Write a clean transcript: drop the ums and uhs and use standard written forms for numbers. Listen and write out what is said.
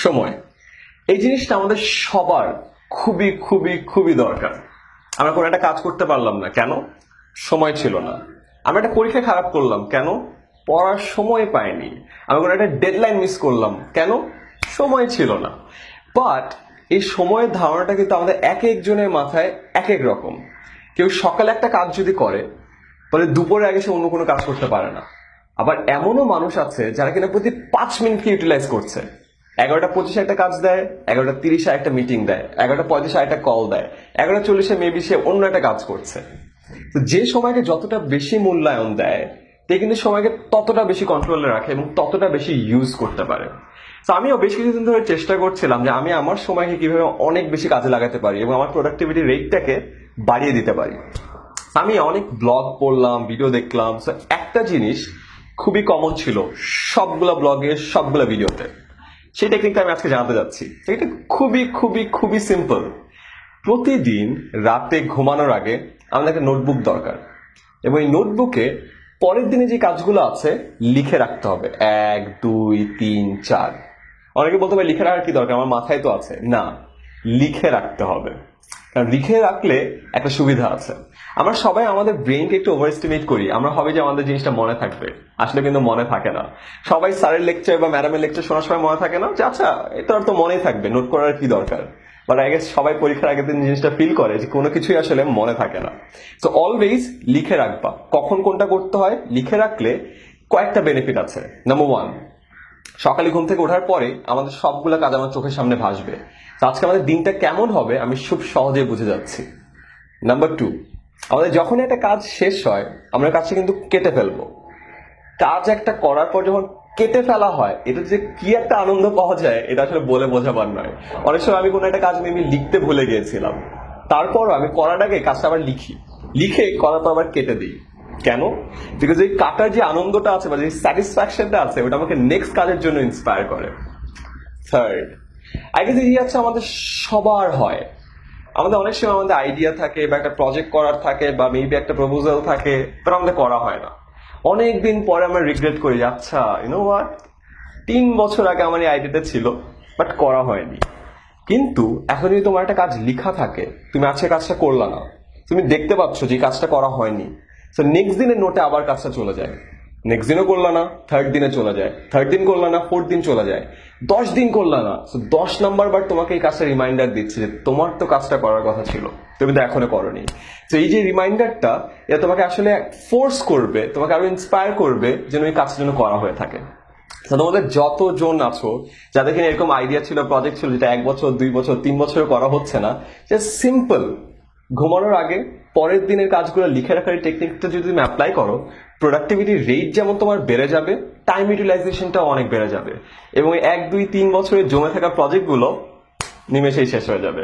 সময় এই জিনিসটা আমাদের সবার খুবই খুবই খুবই দরকার। আমরা কোনো একটা কাজ করতে পারলাম না, কেন? সময় ছিল না। আমরা একটা পরীক্ষা খারাপ করলাম, কেন? পড়ার সময় পাইনি। আমরা কোনো একটা ডেডলাইন মিস করলাম, কেন? সময় ছিল না। বাট এই সময়ের ধারণাটা কিন্তু আমাদের এক একজনের মাথায় এক এক রকম। কেউ সকালে একটা কাজ যদি করে, তাহলে দুপুরের আগে সে অন্য কোনো কাজ করতে পারে না। আবার এমনও মানুষ আছে যারা কিনা প্রতি 5 মিনিটকে ইউটিলাইজ করছে। 11:25 একটা কাজ দেয়, 11:30 একটা মিটিং দেয়, 11:35 একটা কল দেয়, 11:40 মেবি সে অন্য একটা কাজ করছে। তো যে সময়কে যতটা বেশি মূল্যায়ন দেয়, সে কিন্তু সময়কে ততটা বেশি কন্ট্রোলে রাখে এবং ততটা বেশি ইউজ করতে পারে। তো আমিও বেশ কিছুদিন ধরে চেষ্টা করছিলাম যে আমি আমার সময়কে কিভাবে অনেক বেশি কাজে লাগাতে পারি এবং আমার প্রোডাক্টিভিটি রেটটাকে বাড়িয়ে দিতে পারি। আমি অনেক ব্লগ পড়লাম, ভিডিও দেখলাম। একটা জিনিস খুবই কমন ছিল সবগুলা ব্লগে, সবগুলা ভিডিওতে। সেই টেকনিকটা আমি আজকে জানাতে যাচ্ছি। এটা খুবই খুবই খুবই সিম্পল। প্রতিদিন রাতে ঘুমানোর আগে আমাদের একটা নোটবুক দরকার এবং এই নোটবুকে পরের দিনে যে কাজগুলো আছে লিখে রাখতে হবে। 1, 2, 3, 4। অনেকে বলতে পারে লিখে রাখার কি দরকার, আমার মাথায় তো আছে। না, লিখে রাখতে হবে। কারণ লিখে রাখলে একটা সুবিধা আছে। আমরা সবাই আমাদের ব্রেনকে একটু ওভার এস্টিমেট করি। আমরা ভাবি যে আমাদের জিনিসটা মনে থাকবে, আসলে কিন্তু মনে থাকে না। সবাই স্যারের লেকচার বা ম্যাডামের লেকচার শোনার সময় মনে থাকে না যে আচ্ছা এটা তো মনেই থাকবে, নোট করার কি দরকার। বাট আই গেস সবাই পরীক্ষার আগের দিন জিনিসটা ফিল করে যে কোনো কিছুই আসলে মনে থাকে না। সো অলওয়েজ লিখে রাখবা কখন কোনটা করতে হয়। লিখে রাখলে কয়েকটা বেনিফিট আছে। নাম্বার 1, সকালে ঘুম থেকে ওঠার পরে আমাদের সবগুলো কাজ আমার চোখের সামনে ভাসবে। তো আজকে আমাদের দিনটা কেমন হবে আমি খুব সহজে বুঝে যাচ্ছি। নাম্বার 2, আমাদের যখন একটা কাজ শেষ হয় আমরা কাজটা কিন্তু কেটে ফেলবো। কাজ একটা করার পর যখন কেটে ফেলা হয়, এটা যে কি একটা আনন্দ পাওয়া যায় এটা আসলে বলে বোঝাবার নয়। অনেক সময় আমি কোনো একটা কাজ মেবি লিখতে ভুলে গিয়েছিলাম, তারপরও আমি করার আগে কাজটা আবার লিখে করার পর আবার কেটে দিই। কেন? বিকজ এই কাটার যে আনন্দটা আছে বা যে স্যাটিসফ্যাকশনটা আছে ওটা আমাকে নেক্সট কাজের জন্য ইন্সপায়ার করে। থার্ড, আই গেস এই হচ্ছে আমাদের সবার হয়। আমাদের অনেক সময় আমাদের আইডিয়া থাকে বা একটা প্রজেক্ট করার থাকে বা মেবি একটা প্রপোজাল থাকে, বাট আমাদের করা হয় না। অনেকদিন পরে আমরা রিগ্রেট করি, আচ্ছা ইউনো হোয়াট, 3 বছর আগে আমার এই আইডিয়াটা ছিল বাট করা হয়নি। কিন্তু এখন যদি তোমার একটা কাজ লেখা থাকে, তুমি আজকে কাজটা করলা না, তুমি দেখতে পাচ্ছ যে কাজটা করা হয়নি। তো নেক্সট দিনের নোটে আবার কাজটা চলে যায়। নেক্সট দিনও করলা না, থার্ড দিনে চলে যায়, থার্ড দিন করলা না, ফোর্থ দিন চলে যায়, 10 দিন করলা না। 10 নাম্বার বার তোমাকে এই কাজটা রিমাইন্ডার দিচ্ছে যে তোমার তো কাজটা করার কথা ছিল, তুমি তো এখনো করোনি। তো এই যে রিমাইন্ডারটা, এটা তোমাকে আসলে ফোর্স করবে, তোমাকে আরো ইন্সপায়ার করবে যেন এই কাজটা যেন করা হয়ে থাকে। তোমাদের যতজন আছো যাদের কিনা এরকম আইডিয়া ছিল, প্রজেক্ট ছিল যেটা 1 বছর, 2 বছর, 3 বছর করা হচ্ছে না, জাস্ট সিম্পল ঘুমানোর আগে পরের দিনের কাজগুলো লিখে রাখার টেকনিকটা যদি তুমি অ্যাপ্লাই করো, প্রোডাক্টিভিটি রেট যেমন তোমার বেড়ে যাবে, টাইম ইউটিলাইজেশনটাও অনেক বেড়ে যাবে এবং 1, 2, 3 বছরের জমে থাকা প্রজেক্টগুলো নিমেষেই শেষ হয়ে যাবে।